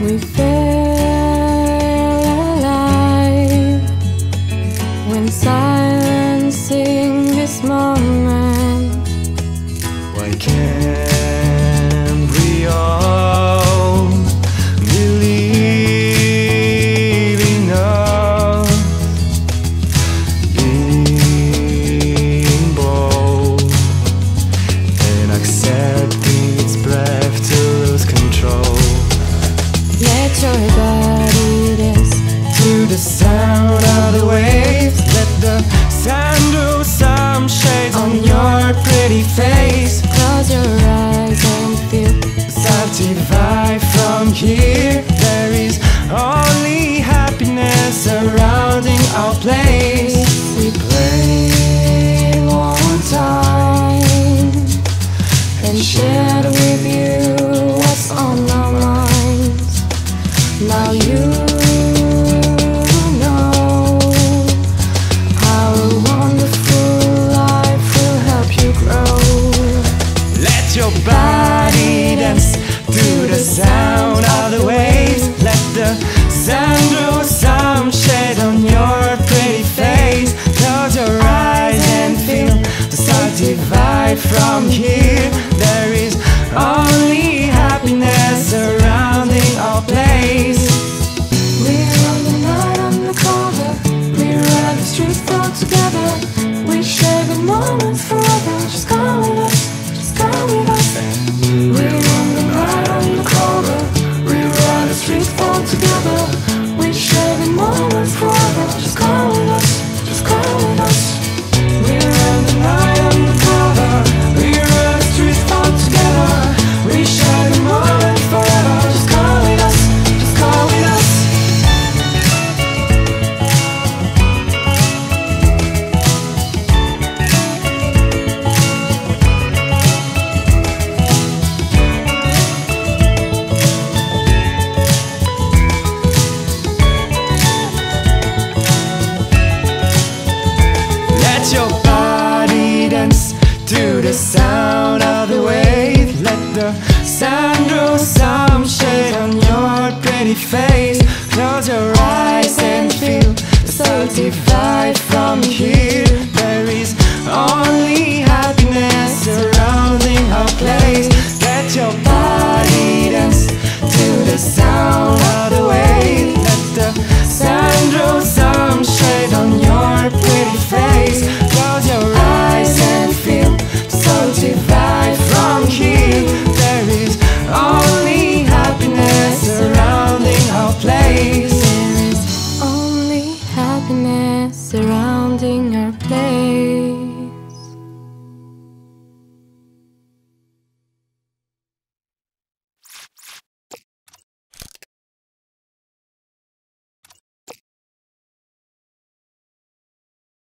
We feel alive when silencing this moment. Why can't we all believe in us being bold and accepting its breath to lose control? Let your body dance To the sound of the waves, let the sand do some shades on your pretty face. Close your eyes and feel Salty vibe from here. There is only happiness surrounding our place. We play one time and share with you what's on our minds. Now you know how a wonderful life will help you grow. let your body dance to the sound of the waves. Let the sand do some shade on your pretty face. Close your eyes and feel the salty vibe from here. There is only happiness surrounding our place. We run the night undercover, we ride the streets all together. We share the moments forever. Just come with us, just come with us. We run the night undercover, we ride the streets all together. We share the moments forever. Just come with us, just come with us. We run the night undercover, we run the streets all together. We share the moment forever. Just come with us, just come with us. Let your body dance to the sound of the wave. Let the sand do some shade on your pretty face. Close your eyes and feel the salty vibe from here. There is only happiness surrounding our place.